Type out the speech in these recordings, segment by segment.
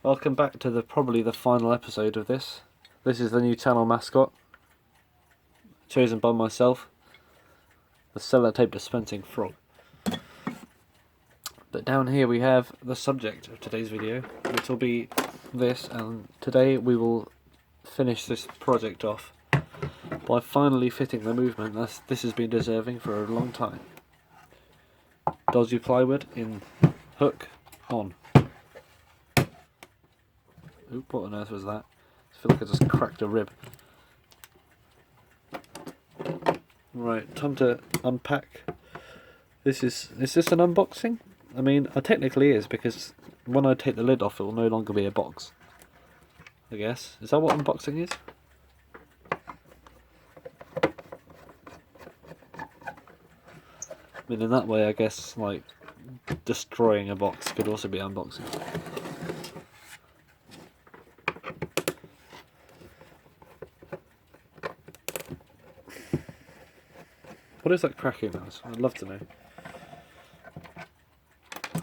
Welcome back to probably the final episode of this. This is the new channel mascot, chosen by myself, the sellotape dispensing frog. But down here we have the subject of today's video, which will be this, and today we will finish this project off by finally fitting the movement this has been deserving for a long time. Dodgy plywood in hook on. Oop, what on earth was that? I feel like I just cracked a rib. Right, time to unpack. Is this an unboxing? I mean, it technically is, because when I take the lid off it will no longer be a box, I guess. Is that what unboxing is? I mean, in that way I guess, like, destroying a box could also be unboxing. What is that cracking noise? I'd love to know.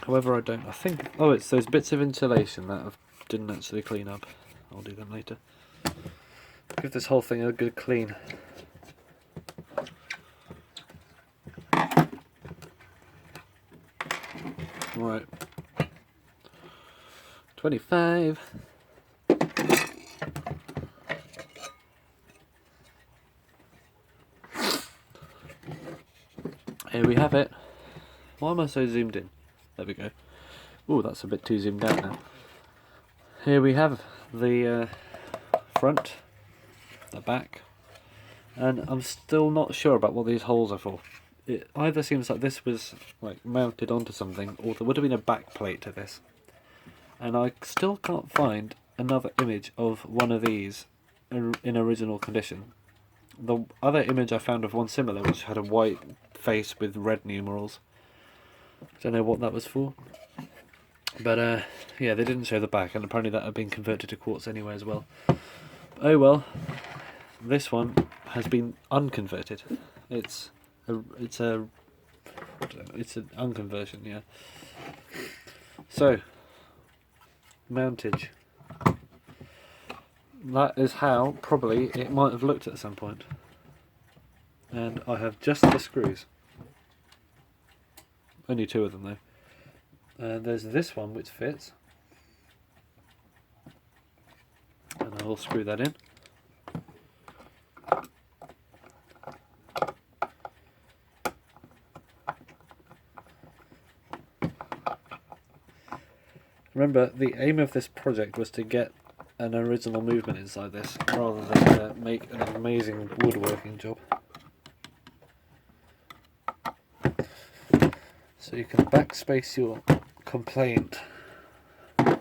However, I don't. I think... Oh, it's those bits of insulation that I didn't actually clean up. I'll do them later. Give this whole thing a good clean. Right. 25. Here we have it. Why am I so zoomed in? There we go. Oh, that's a bit too zoomed out now. Here we have the front, the back, and I'm still not sure about what these holes are for. It either seems like this was like mounted onto something, or there would have been a back plate to this. And I still can't find another image of one of these in original condition. The other image I found of one similar, which had a white face with red numerals. Don't know what that was for. But yeah, they didn't show the back, and apparently that had been converted to quartz anyway as well. Oh well, this one has been unconverted. It's an unconversion, yeah. So, mountage. That is how probably it might have looked at some point. And I have just the screws. Only two of them though. And there's this one which fits. And I will screw that in. Remember, the aim of this project was to get an original movement inside this, rather than make an amazing woodworking job. So you can backspace your complaint. I've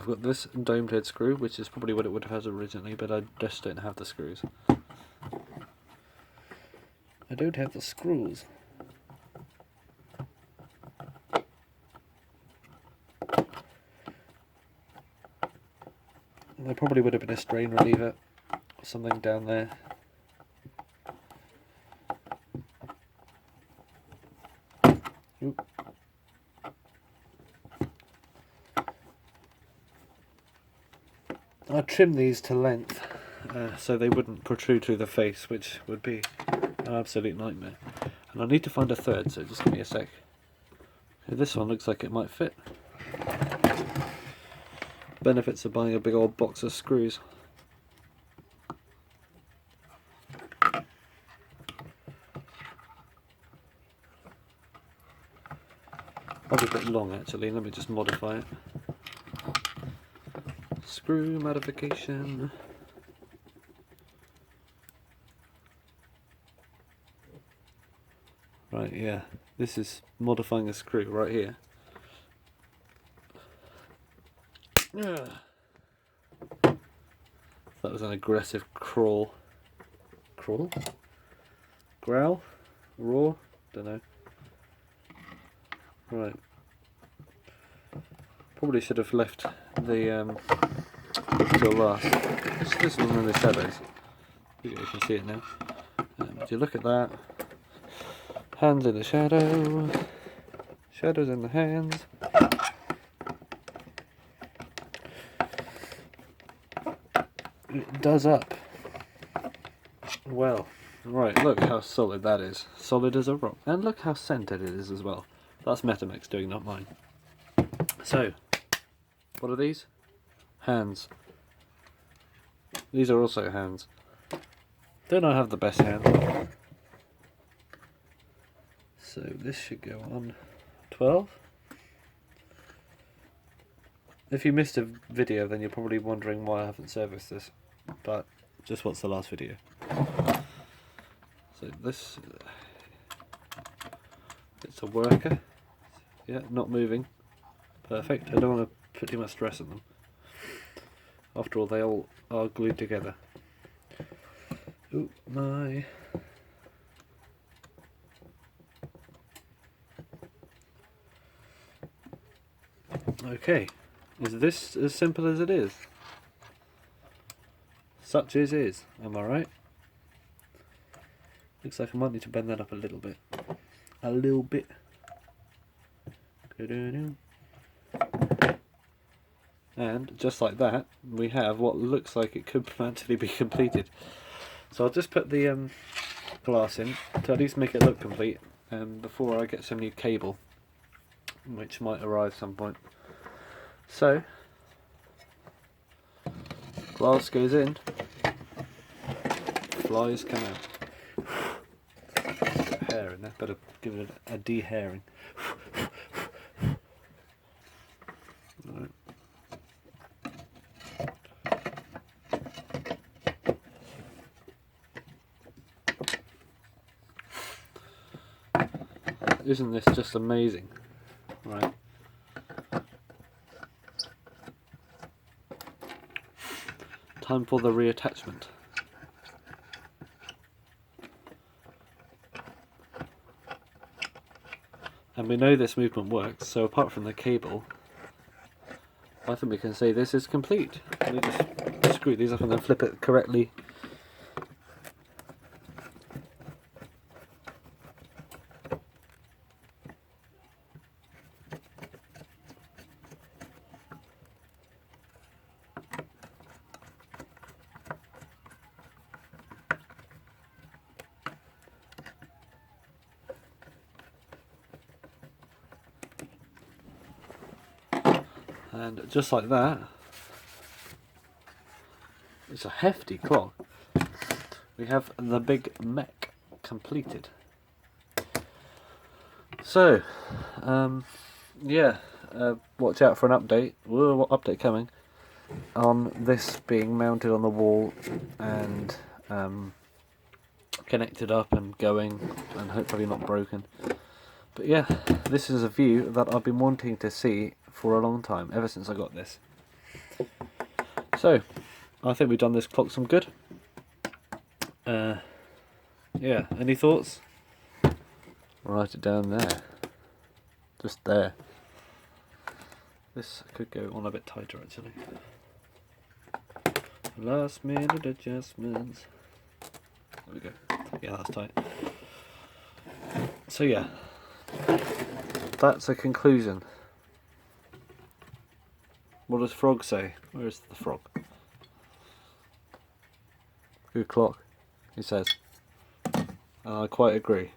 got this domed head screw, which is probably what it would have had originally, but I just don't have the screws. I don't have the screws. There probably would have been a strain reliever or something down there. Oop. I trimmed these to length so they wouldn't protrude through the face, which would be an absolute nightmare. And I need to find a third, so just give me a sec. Okay, this one looks like it might fit. Benefits of buying a big old box of screws. Probably a bit long actually, let me just modify it. Screw modification. Right, yeah, this is modifying a screw right here. That was an aggressive crawl. Crawl? Growl? Roar? Don't know. Right. Probably should have left the till last. This one's in the shadows. You can see it now. If you look at that, hands in the shadow, shadows in the hands. it does up well. Right, look how solid that is. Solid as a rock. And look how centered it is as well. That's Metamec's doing, not mine. So, what are these? Hands. These are also hands. Don't I have the best hands? So this should go on 12. If you missed a video, then you're probably wondering why I haven't serviced this. But just watch the last video. So this, it's a worker. Yeah, not moving. Perfect. I don't want to put too much stress on them. After all, they all are glued together. Oh my. Okay. Is this as simple as it is? Such as is. Am I right? Looks like I might need to bend that up a little bit. A little bit. And just like that, we have what looks like it could actually be completed. So I'll just put the glass in to at least make it look complete before I get some new cable, which might arrive some point. So, glass goes in, flies come out. Hair in there, better give it a de-hairing. Right. Isn't this just amazing? Right. Time for the reattachment. And we know this movement works, so apart from the cable, I think we can say this is complete. Let me just screw these up and then flip it correctly. And just like that, it's a hefty clock. We have the big mech completed. So, yeah, watch out for an update. Whoa, what update coming? On this being mounted on the wall and connected up and going, and hopefully not broken. But yeah, this is a view that I've been wanting to see for a long time, ever since I got this. So, I think we've done this clock some good. Yeah, any thoughts? Write it down there. Just there. This could go on a bit tighter actually. Last minute adjustments. There we go. Yeah, that's tight. So yeah, that's a conclusion. What does Frog say? Where's the frog? Good clock, he says. And I quite agree.